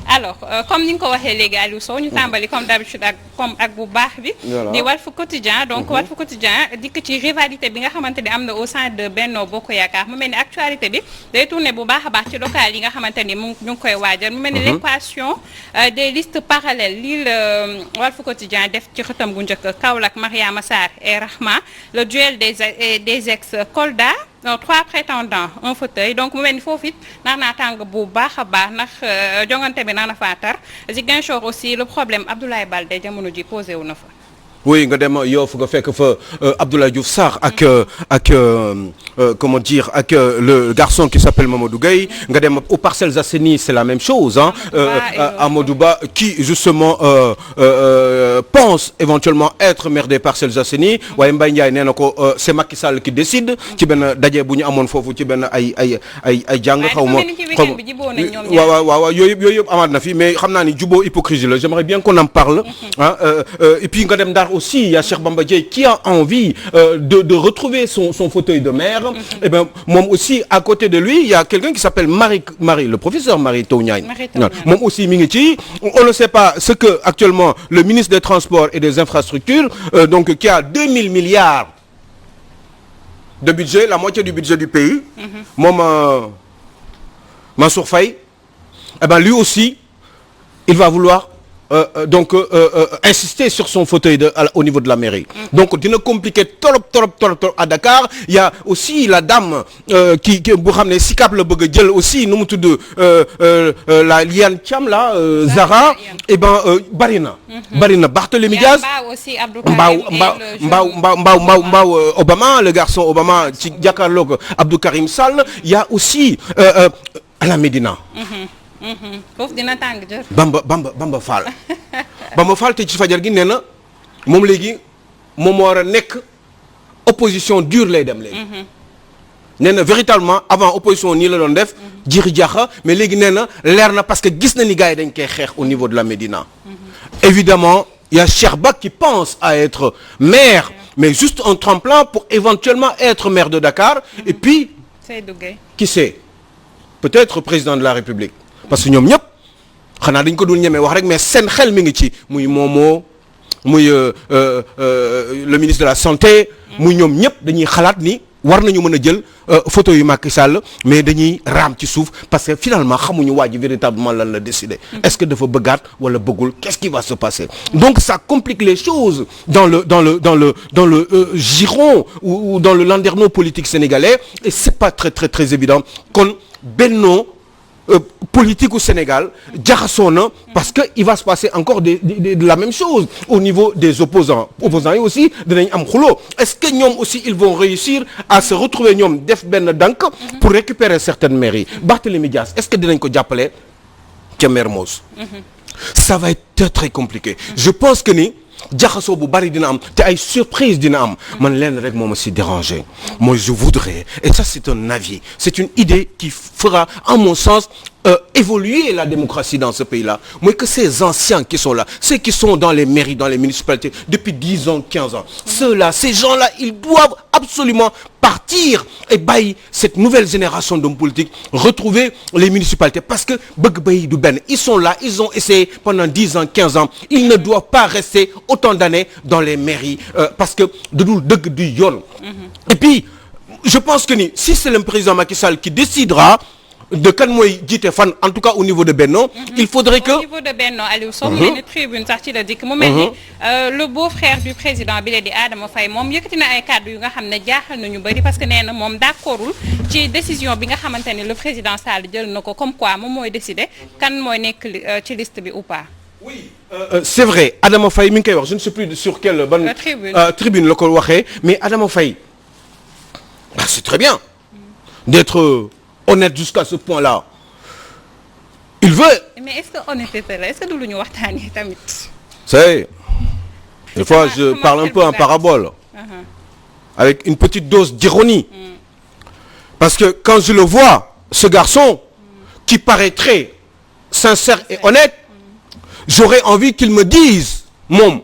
alors comme ni nga ko waxee léegi Aliou Sow ñu tàmbali comme d'habitude ak bu baax bi di Walf Quotidien donc Walf Quotidien dikk ci rivalité bi nga xamante ni am na au sein de Benno Bokk Yaakaar mu mel ni actualité bi day tourner bu baax a baax ci local yi nga xamante ni ñu ngi koy waajal mu mel ni l'équation des listes parallèles lii la Walf Quotidien def ci xëtam gu njëkk Kaolack Mariama Sarr et Rahma le duel des ex Kolda non 3 prétendants un fauteuil donc mu mel ni foofu it naa tàng bu baax a baax ndax jongante bi na faa tar Ziguinchor aussi le problème Abdoulaye Baldé jamono ji posé wu na fa. oui nga dem Yoff nga fekk fa Abdoulaye Diouf Sarr ak comment dire ak le garçon qui s'appelle Mamadou Gueye nga dem aux Parcelles Assainies c'est la même chose hein Amadou Ba qui justement pense éventuellement être maire des Parcelles Assainies waaye Mbaye Ndiaye nee na ko c'est Macky Sall qui décide ci benn daje bu ñu amoon foofu ci benn ay jàng xaw ma waaw yooyu yëpp amaat na fi mais xam naa ni jubóo hypocrisie la j'aimerais bien qu'on en parle ah et puis nga dem Ndar aussi il y a Cheikh Bamba Dièye qui a envie de retrouver son fauteuil de maire et ben moom aussi à côté de lui il y a quelqu'un qui s'appelle Marie le professeur Mary Teuw Niane moom aussi mi ngi ci on ne sait pas ce que actuellement le ministre des Transports et des Infrastructures donc qui a 2000 milliards de budget la moitié du budget du pays moom Mansour Faye eh ben lui aussi il va vouloir donc insister sur son fauteuil au niveau de la mairie donc dina compliqué trop à Dakar il y a aussi la dame qui bu xam ne Sicap la bëgg a jël aussi nu mu tudd la Liane Thiam là Zara et ben bari na Barthélémy Diaz Mbao Obama le garçon Obama ci jàkkaarloog Abdou Karim Sall il y a aussi à la Médina foofu dina tàng jër. Bamba Fall Bamba Fall te ci fajar gi nee na moom léegi moom war a nekk opposition dure lay dem léegi. nee na véritablement avant opposition nii la doon def. jiixi jaaxa mais léegi nee na leer na parce que gis na ni gars yi dañ koy xeex au niveau de la Médina. évidemment il y a Cheikh Ba qui pense à être maire mais juste un tremplin pour éventuellement être maire de Dakar. et puis. Seydou Gueye. qui sait peut-être président de la République. parce que ñoom ñëpp xanaa dañ ko dul ñemee wax rek mais seen xel mi ngi ci muy Momo muy le ministre de la santé muy ñoom ñëpp dañuy xalaat ni war nañu mën a jël photo yu Macky Sall mais dañuy raam ci suuf parce que finalement xamuñu waa ji véritablement lan la décider est-ce que dafa bëggaat wala bëggul qu'est-ce qui va se passer donc ça complique les choses dans le giron ou dans le landerneau politique sénégalais et c'est pas très évident kon Benno politique au Sénégal jaxasoo na parce que il va se passer encore de la même chose au niveau des opposants yi aussi dinañ am xuloo est-ce que ñoom aussi ils vont réussir à se retrouver ñoom def benn dank pour récupérer certaines mairies Barthélémy Dias est-ce que dinañ ko jàppale ca Mermoz ça va être très compliqué je pense que ni jaxasoo bu bari dina am te ay surprise dina am man leen rek moo ma si dérangé moi je voudrais et ça c'est un avis c'est une idée qui fera en mon sens évoluer la démocratie dans ce pays-là mooy que ces anciens qui sont là ceux qui sont dans les mairies dans les municipalités depuis 10 ans 15 ans ceux-là ces gens-là ils doivent absolument partir et bàyyi cette nouvelle génération d'hommes politiques retrouver les municipalités parce que bëgg bay du benn ils sont là ils ont essayé pendant 10 ans 15 ans ils ne doivent pas rester autant d'années dans les mairies parce que dadul dëgg du yoon et puis je pense que ni si c'est le président Macky Sall qui décidera de kan mooy jiite fan en tout cas au niveau de Benno il faudrait que au niveau de Benno Aliou Sow mu mel ni tribune sax ci la dikk mu mel ni le beau-frère du président bi la di Adama Faye moom yëkkati na ay kàddu yu nga xam ne jaaxal nañu bëri parce que nee na moom d'accordul ci décision bi nga xamante ni le président Sall jël na ko comme quoi moom mooy décider kan mooy nekk ci liste bi ou pas. oui c'est vrai Adama Faye mi ngi koy wax je ne sais plus sur quelle ban tribune la ko waxee mais Adama Faye c'est très bien d'être honnête jusqu'à ce point-là il veut. mais est-ce que honnêteté la est-ce que du lu ñu waxtaanee tamit. c'est des fois je parle un peu en parabole. avec une petite dose d'ironie. parce que quand je le vois ce garçon qui paraît très sincère et honnête j'aurais envie qu'il me dise moom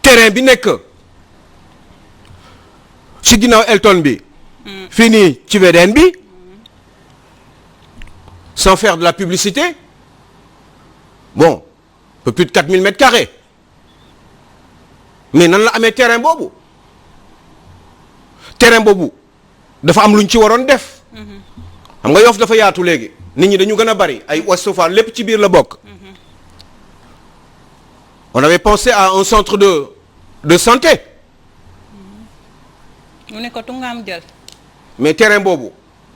terrain bi nekk ci ginnaaw Elton bi. fii nii ci VDN bi. sans faire de la publicité bon un peu plus de 4000 mètres carrés mais nan la amee terrain boobu dafa am lu ñu ci waroon def xam nga Yoff dafa yaatu léegi nit ñi dañu gën a bari ay Ouest Foire lépp ci biir la bokk on avait pensé à un centre de santé mu ne ko tungaam jël mais terrain boobu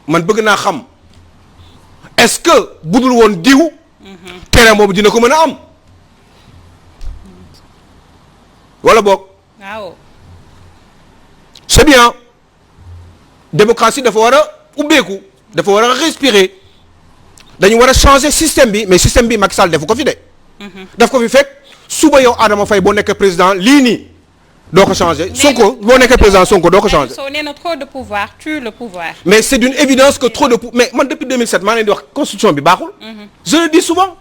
man bëgg naa xam est-ce que budul woon diw terrain boobu dina ko mën a am wala boog waaw c'est bien démocratie dafa war a ubbeeku dafa war a respirer dañu war a changer système bi mais système bi Macky Sall defu ko fi de daf ko fi fekk suba yow Adama Faye boo nekkee président lii nii doo ko changer Sonko boo nekkee président Sonko doo ko changer soo nee na trop de pouvoir tue le pouvoir mais c'est d'une évidence que trop de mais man depuis 2007 maa ngi leen di wax constitution bi baaxul je le dis souvent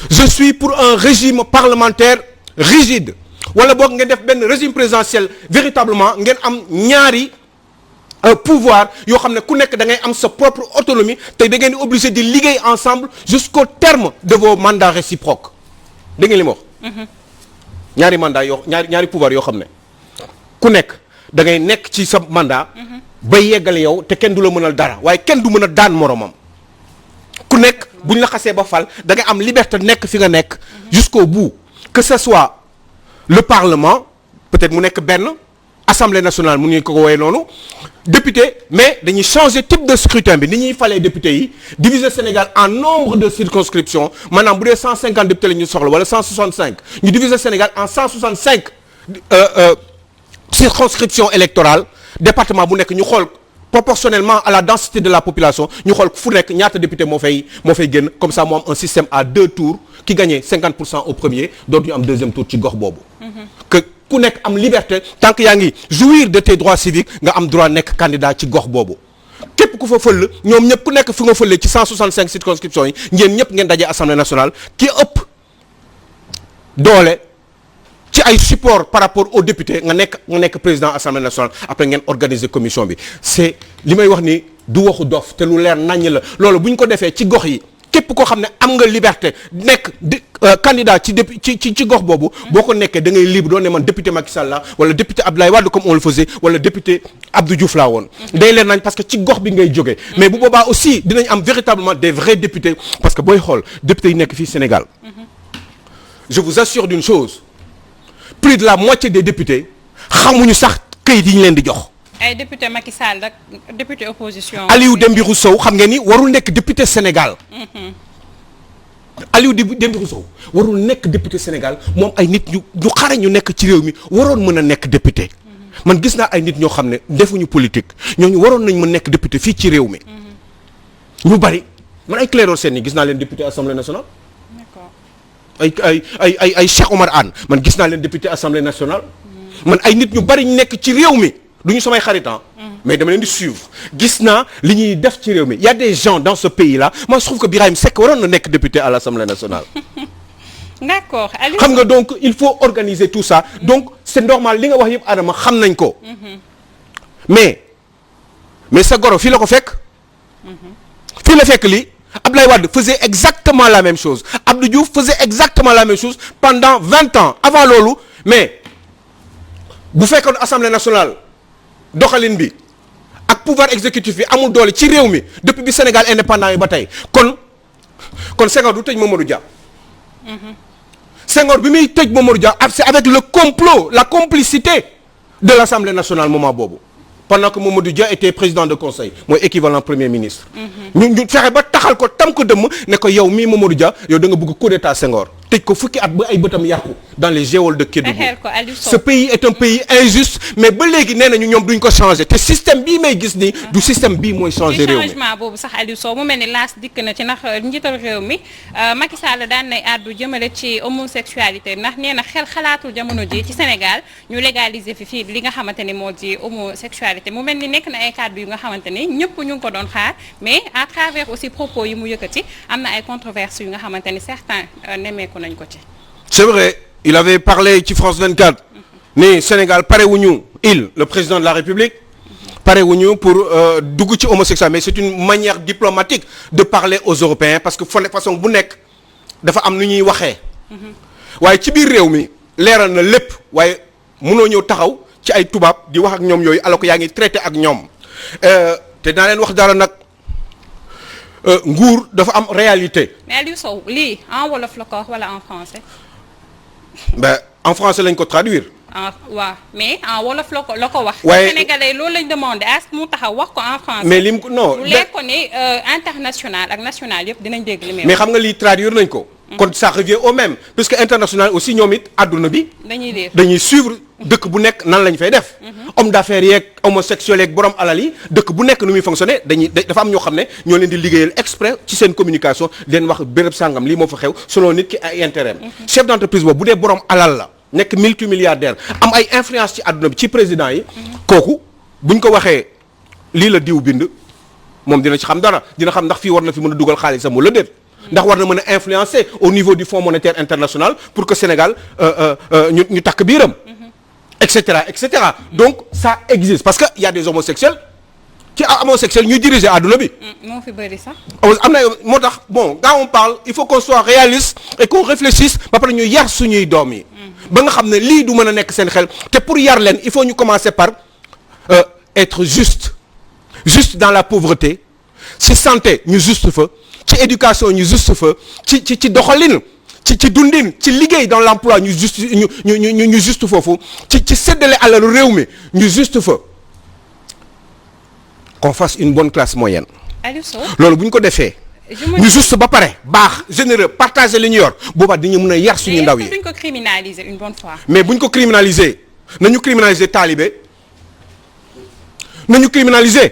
je suis pour un régime parlementaire rigide wala boog ngeen def benn régime présidentiel véritablement ngeen am ñaari pouvoir yoo xam ne ku nekk da ngay am sa propre autonomie te da ngeen di obligé di liggéey ensemble jusqu'au terme de vos mandats réciproques da ngeen li ma wax ñaari mandat yoo ñaari pouvoir yoo xam ne ku nekk da ngay nekk ci sa mandat ba yeggale yow te kenn du la mënal dara waaye kenn du mën a daan moromam ku nekk bu ñu la xasee ba fal da ngay am liberté nekk fi nga nekk jusqu'au bout que ce soit le parlement peut-être mu nekk benn assemblée nationale mu ngi ko woowee noonu député mais dañuy changer type de scrutin bi ni ñuy falee député yi diviser Sénégal en nombre de circonscriptions maanaam bu dee 150 députés la ñu soxla wala 165 ñu diviser Sénégal en 165 circonscriptions électorales département bu nekk ñu xool proportionnellement à la densité de la population ñu xool fu nekk ñaata député moo fay génn comme ça moo am un système à 2 tours qui gagnait 50% au premier dootu ñu am deuxième tour ci gox boobu que ku nekk am liberté tant que yaa ngi jouir de tes droits civiques nga am droit nekk candidat ci gox boobu képp ku fa fël ñoom ñëpp ku nekk fu nga fëlee ci 165 circonscriptions yi ngeen ñëpp ngeen dajee assemblée nationale ki ëpp doole ci ay support par rapport aux députés nga nekk président assemblée nationale après ngeen organiser commission bi c'est li may wax ni du waxu dof te lu leer naññ la loolu bu ñu ko defee ci gox yi képp koo xam ne am nga liberté nekk candidat ci gox boobu boo ko nekkee da ngay libre doo ne man député Macky Sall la wala député Abdoulaye Wade comme on le faisait wala député Abdou Diouf laa woon day leen nañ parce que ci gox bi ngay jógee mais bu boobaa aussi dinañ am véritablement des vrais députés parce que booy xool député yi nekk fii Sénégal je vous assure d'une chose plus de la moitié des députés xamuñu sax këyit yi ñu leen di jox ay député Macky Sall ak député opposition. Aliou Dembourou Sow xam ngeen ni warul nekk député Sénégal. Aliou Dembourou Sow warul nekk député Sénégal moom ay nit ñu xare ñu nekk ci réew mi waroon mën a nekk député. man gis naa ay nit ñoo xam ne defuñu politique ñooñu waroon nañ mën nekk député fii ci réew mi. ñu bari man ay Clédor Sène yi gis naa leen député assemblée nationale. ay Cheikh Omar Anne man gis naa leen député assemblée nationale. man ay nit ñu bari ñu nekk ci réew mi. du ñu samay xaritan mais dama leen di suivre gis naa li ñuy def ci réew mi y a des gens dans ce pays là moi je trouve que Birahim Seck waroon na nekk député à l'Assemblée nationale. D'accord. xam nga donc il faut organiser tout ça donc c'est normal li nga wax yëpp Adama xam nañ ko. mais sa goro fii la ko fekk. fii la fekk lii Abdoulaye Wade faisait exactement la même chose Abdou Diouf faisait exactement la même chose pendant 20 ans avant loolu mais bu fekkoon Assemblée nationale. doxalin bi ak pouvoir exécutif bi amul doole ci réew mi depuis bi Sénégal indépendant yi ba tey kon Senghor du tëj Mamadou Dia. Senghor bi muy tëj Mamadou Dia c'est avec le complot la complicité de l'Assemblée nationale moment boobu pendant que Mamadou Dia était président de conseil mooy équivalent premier ministre. ñu fexe ba taxal ko tam ko dëmm ne ko yow mii Mamadou Dia yow da nga bëgg coup d'état Senghor tëj ko fukki at ba ay bëtam yàqu dans les geôles de Kédougou. Ce pays est un pays injuste mais ba léegi nee nañu ñoom duñ ko changer te système bii may gis ni du système bii mooy changer réew mi. changement boobu sax Aliou Sow mu mel ni laas dikk na ci ndax njiital réew mi Macky Sall daan nay àddu jëmale ci homosexualité ndax nee na xel xalaatul jamono ji ci Sénégal ñu légaliser fii li nga xamante ni moo di homosexualité mu mel ni nekk na ay kàddu yu nga xamante ni ñëpp ñu ngi ko doon xaar mais à travers aussi propos yi mu yëkkati am na ay controverses yu nga xamante ni certains nemmeeku nañ ko ci. C'est vrai il avait parlé ci France 24 ni Sénégal parewuñu le président de la République parewuñu pour dugg ci homosexuel mais c'est une manière diplomatique de parler aux Européens parce que façon bu nekk dafa am nu ñuy waxee. waaye ci biir réew mi leeral na lépp waaye mënoo ñëw taxaw ci ay tubaab di wax ak ñoom yooyu alors que yaa ngi traité ak ñoom te naa leen wax dara nag nguur dafa am réalité. mais Aliou Sow lii en wolof la ko wax wala en français. ben en français lañ ko traduire. waaw mais en wolof la ko wax. waaye Sénégalais loolu lañ demandé à ce que mu taxaw wax ko en français. mais lim ko non. lu lekk ko ni international ak national yëpp dinañ dégg li muy wax. mais xam nga lii traduire nañ ko. kon ça revient au même puisque international aussi ñoom it àdduna bi. dañuy suivre dëkk bu nekk nan lañ fay def. homme d'affaires yeeg homosexuels yeeg borom alal yi dëkk bu nekk nu muy fonctionner dafa am ñoo xam ne ñoo leen di liggéeyal exprès ci seen communication di leen wax béréb sàngam lii moo fa xew selon nit ki ay intérêt chef d'entreprise boobu bu dee borom alal la nekk multimilliardaire am ay influence ci àdduna bi ci président yi. kooku buñ ko waxee lii la diw bind moom dina ci xam dara dina xam ndax fii war na fi mën a dugal xaalisam wala déet. ndax war na mën a influencer au niveau du Fonds monétaire international pour que Sénégal ñu takk biiram. et cetera donc ça existe parce que y a des homosexuels ci homosexuels ñuy diriger àdduna bi. moo fi bëri sax. am na moo tax bon quand on parle il faut qu'on soit réaliste et qu'on réfléchisse ba pare ñu yar suñuy doom yi. ba nga xam ne lii du mën a nekk seen xel te pour yar leen il faut ñu commencer par être juste dans la pauvreté ci santé ñu juste fa. ci éducation ñu juste fa ci doxalin ci dundin ci liggéey dans l'emploi ñu juste foofu ci séddale alalu réew mi ñu juste fa qu'on fasse une bonne classe moyenne. Aliou Sow loolu bu ñu ko defee. ñu juste ba pare baax généreux partager li ñu yor boobaa dañu mën a yar suñu ndaw yi. mais duñ ko criminaliser une bonne fois. mais buñ ko criminaliser nañu criminaliser taalibe nañu criminaliser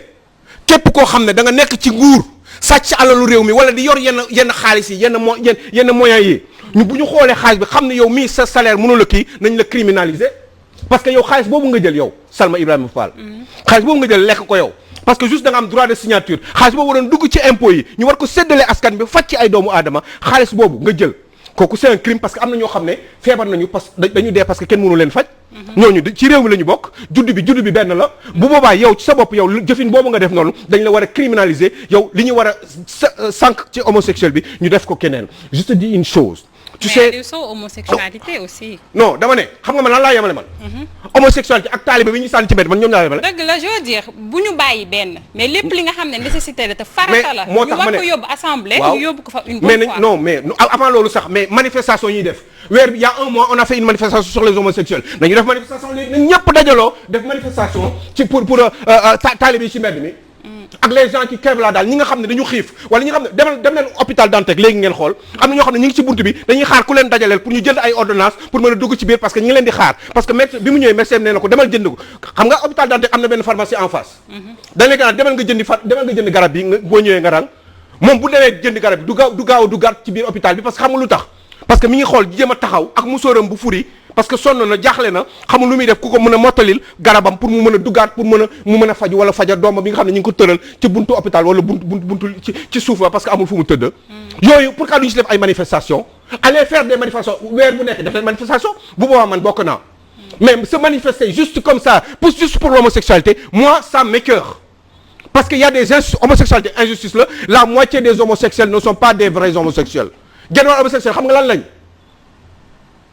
képp koo xam ne da nga nekk ci nguur. sàcc alalu réew mi wala di yor yenn xaalis yi yenn moyens yi ñu bu ñu xoolee xaalis bi xam ne yow mii sa salaire mënul la kii nañ la criminaliser parce que yow xaalis boobu nga jël yow Salma Ibrahima Fall. xaalis boobu nga jël lekk ko yow parce que juste da nga am droit de signature xaalis boobu waroon dugg ci impôt yi ñu war ko séddale askan bi faj ci ay doomu aadama xaalis boobu nga jël kooku c'est un crime parce que am na ñoo xam ne feebar nañu parce que dañu dee parce que kenn mënu leen faj. ñooñu ci réew mi la ñu bokk juddu bi benn la bu boobaa yow ci sa bopp yow jëfin boobu nga def noonu dañ la war a criminaliser yow li ñu war a sànq ci homosexuel bi ñu def ko keneen je te dis une chose. tu sais mais homosexualité aussi. non dama ne xam nga man lan laa yemale man. homosexualité ak taalibe bi ñu sànni ci mbedd man ñoom laa yemale. dëgg la je veux dire bu ñu bàyyi benn mais lépp li nga xam ne nécessité la te farata la. moo tax ma ne ñu war ko yóbbu assemblée. waaw ñu yóbbu ko fa une bonne fois. mais avant loolu sax mais manifestation yi def weer bi y a un mois on a fait une manifestation sur les homosexuels nañu def manifestation léegi nañ ñëpp dajaloo def manifestation ci pour taalibe yi ci mbedd mi. ak les gens qui crèvent là daal ñi nga xam ne dañu xiif wala ñi nga xam ne dem leen hôpital Dantec léegi ngeen xool am na ñoo xam ne ñi ngi ci buntu bi dañuy xaar ku leen dajaleel pour ñu jënd ay ordonnance pour mën a dugg ci biir parce que ñi ngi leen di xaar parce que médecin bi mu ñëwee médecin nee na ko demal jënd ko xam nga hôpital Dantec am na benn pharmacie en face dañ leen demal nga jënd garab bi boo ñëwee nga rang moom bu demee jënd garab bi du gaaw a duggaat ci biir hôpital bi parce que xam nga lu tax parce que mi ngi xool jéem a taxaw ak musóoram bu furi parce que sonn na jaaxle na xamul lu muy def ku ko mën a mottalil garabam pour mu mën a duggaat pour mu mën a faju wala faja doomam bi nga xam ne ñu ngi ko tëral ci buntu hôpital wala buntu ci suuf ba parce que amul fu mu tëdd yooyu pourquoi duñu si def ay manifestations aller faire des manifestations weer bu nekk def leen manifestation bu boobaa man bokk naa mais se manifester juste comme ça juste pour l'homosexualité moi ça m'écoeure parce que y a des homosexualités injustice la moitié des homosexuels ne sont pas des vrais homosexuels genn wàll homosexuel xam nga lan lañ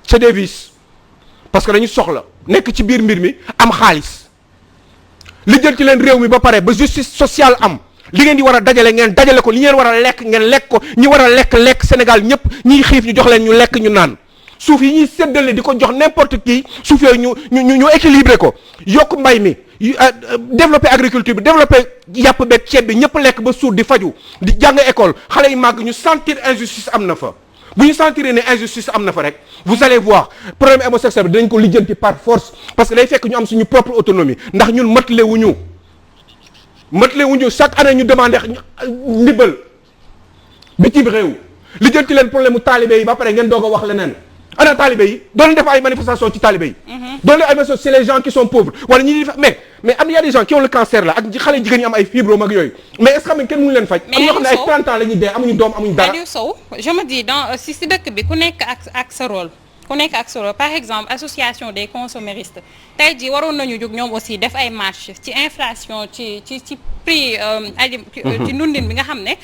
c'est des vices parce que dañu soxla nekk ci biir mbir mi am xaalis li jël ci leen réew mi ba pare ba justice sociale am li ngeen di war a dajale ngeen dajale ko li ngeen war a lekk ngeen lekk ko ñi war a lekk Sénégal ñëpp ñiy xiif ñu jox leen ñu lekk ñu naan suuf yi ñuy séddale di ko jox n'importe qui suuf yooyu ñu équilibré ko yokk mbay mi développer agriculture bi développer yàpp beeg ceeb bi ñëpp lekk ba suur di faju di jàng école xale yi màgg ñu sentir injustice am na fa bu ñu sentir ne injustice am na fa rek vous allez voir problème homosexuel bi dinañ ko lijjanti par force parce que day fekk ñu am suñu propre autonomie ndax ñun mëtle wuñu chaque année ñu demandé ndimbal bitim réew lijjanti leen problème mu taalibe yi ba pare ngeen doog a wax leneen ana taalibe yi doon def ay manifestation ci taalibe yi doon def ay manifestation c'est les gens qui sont pauvres wala ñi di mais am y a des gens qui ont le cancer là ak xale jigéen ñi am ay fibrome ak yooyu mais est-ce que xam nga kenn mënu leen faj am ñoo xam ne ay 30 ans la ñuy dee amuñu doom amuñu dara Aliou Sow je me dis dans si dëkk bi ku nekk ak sa rôle ku nekk ak solo par exemple association des consomméristes tey jii waroon nañu jóg ñoom aussi def ay marche ci inflation ci prix ci ndundin bi nga xam ne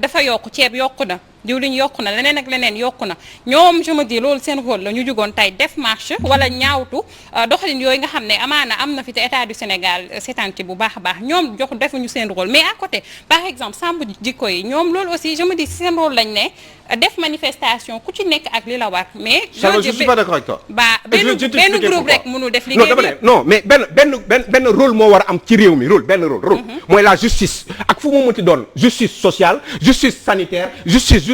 dafa yokku ceeb yokku na diwlin yokku na leneen ak leneen yokku na ñoom je me dis loolu seen rôle la ñu jugoon tey def marche wala ñaawtu doxalin yooyu nga xam ne amaana am na fi te état du Sénégal seetanti bu baax a baax ñoom defuñu seen rôle mais à côté par exemple sàmm jikko yi ñoom loolu aussi je me dis seen rôle lañ ne def manifestation ku ci nekk ak li la war mais je suis pas d'accord avec toi benn groupe rek mënul def liggéey bi non mais benn rôle moo war a am ci réew mi rôle mooy la justice ak fu mu mënti doon justice sociale justice sanitaire justice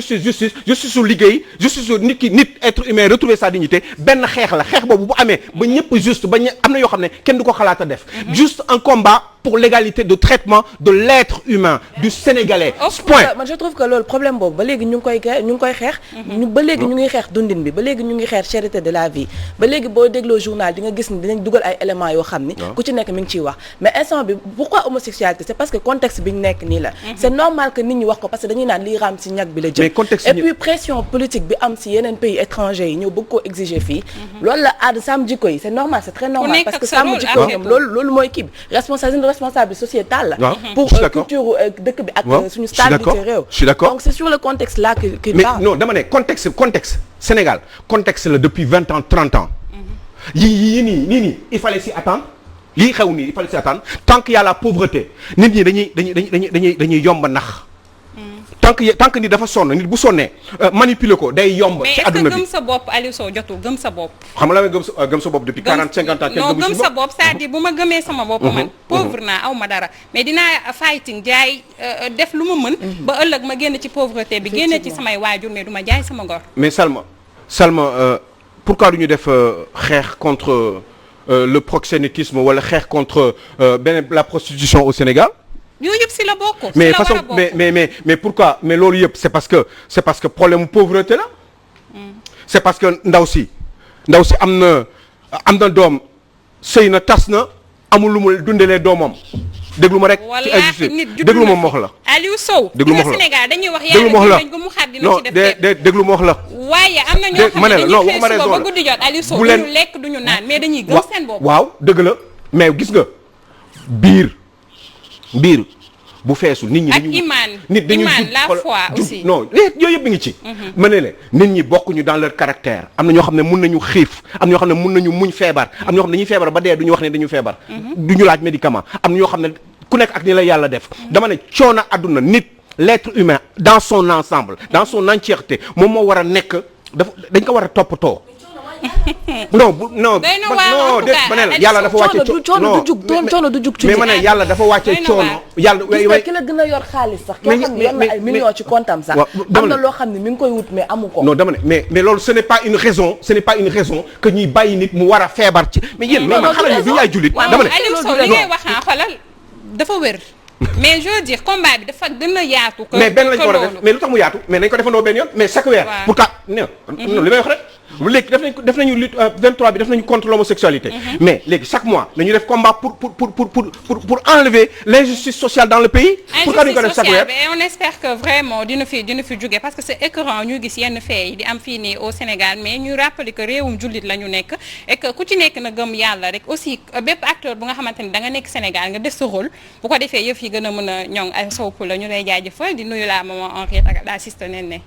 su liggéey justice su nit être humain retrouver sa dignité benn xeex la xeex boobu bu amee ba ñëpp juste ba am na yoo xam ne kenn du ko xalaat a def juste un combat pour l'égalité de traitement de l'être humain du sénégalais point. man je trouve que loolu problème boobu ba léegi ñu ngi koy xeex ba léegi ñu ngi xeex dundin bi ba léegi ñu ngi xeex cherté de la vie ba léegi boo dégloo journal di nga gis ni dinañ dugal ay éléments yoo xam ni ku ci nekk mi ngi ciy wax mais instant bi pourquoi homosexualité c'est parce que contexte bi ñu nekk nii la c'est normal que nit ñi wax ko parce que dañuy naan lii raam ci ñag bi la jëm et puis pression politique bi am ci yeneen pays étrangers yi ñëw bëgg koo exiger fii loolu la aada sàmm jikko yi c'est normal c'est très normal parce que sàmm jikko ñoom loolu mooy kii bi responsable sociétal la pour culture dëkk bi ak suñu stabilité réew je suis d'accord donc c'est sur le contexte là que mais non dama ne contexte Sénégal contexte la depuis 20 ans 30 ans yii nii il fallait s'y attendre lii xew nii il fallait s'y attendre tant qu'il y a la pauvreté nit ñi dañuy yomb nax tant que nit dafa sonn nit bu sonnee manipuler ko day yomb ci àdduna bi mais est-ce que gëm sa bopp Aliou Sow jotul gëm sa bopp xam nga la may gëm sa bopp depuis 40 50 ans non gëm sa bopp c'est-à-dire bu ma gëmee sama bopp man pauvre naa aw ma dara mais dinaa fighting jaay def lu ma mën ba ëllëg ma génn ci pauvreté bi génn ci samay waajur mais du ma jaay sama ngor mais Salma pourquoi du ñu def xeex contre le proxénétisme wala xeex contre la prostitution au Sénégal yooyu yëpp si la bokk. mais façon mais pourquoi mais loolu yëpp c'est parce que problème mu pauvreté la. c'est parce que ndaw si am na doom sëy na tas na amul lu mu dundalee doomam déglu ma rek. ci injustice déglu ma wax la. Aliou Sow. déglu ma wax la Sénégal dañuy wax yàlla dañ ko mu xaar dina ci def déglu ma wax la. waaye am na ñoo xam ne dañuy xëy suba ba guddi jot Aliou Sow duñu lekk duñu naan mais dañuy gëm seen bopp. waaw dëgg la mais gis nga biir bu feesul nit ñi dañu iman la foi aussi non yooyu yëpp mi ngi ci ma ne la nit ñi bokkuñu dans leur caractère am na ñoo xam ne mun nañu xiif am na ñoo xam ne mun nañu muñ feebar am na ñoo xam ne dañuy feebar ba dee duñu wax ne dañu feebar duñu laaj médicament am na ñoo xam ne ku nekk ak ni la yàlla def dama ne coono àdduna nit l'être humain dans son ensemble dans son entièreté moom moo war a nekk dañ ko war a toppatoo non ma ne la yàlla dafa wàcce coono du jug ci mais ma ne yàlla dafa wàcce coono yàlla ki la gën a yor xaalis sax koo xam ne yor na ay millions ci comptam sax am na loo xam ne mi ngi koy wut mais amu ko non dama ne mais loolu ce n'est pas une raison que ñuy bàyyi nit mu war a feebar ci mais yéen mais man xanaa bi yaay jullit dama ne Aliou Sow li ngay wax xoolal dafa wér mais je veux dire combat bi dafa gën a yaatu mais benn lañ ko war a def mais lu tax mu yaatu mais nañ ko defandoo benn yoon mais chaque weer pourquoi non li may wax rek léegi def nañu lutte 23 bi def nañu contre l'homosexualité mais léegi chaque mois nañu def combat pour enlever l'injustice sociale dans le pays pourquoi duñu ko def chaque weer et on espère que vraiment dina fi jóge parce que c'est écœurant ñu gis yenn faits yi di am fii nii au Sénégal mais ñu rappeler que réewum jullit la ñu nekk et que ku ci nekk na gëm yàlla rek aussi bépp acteur bu nga xamante ni da nga nekk Sénégal nga def sa rôle bu ko defee yëf yi gën a mën a ñoŋ ay Sow la ñu lay jaajëfal di nuyu la maman Henriette ak la siste Néné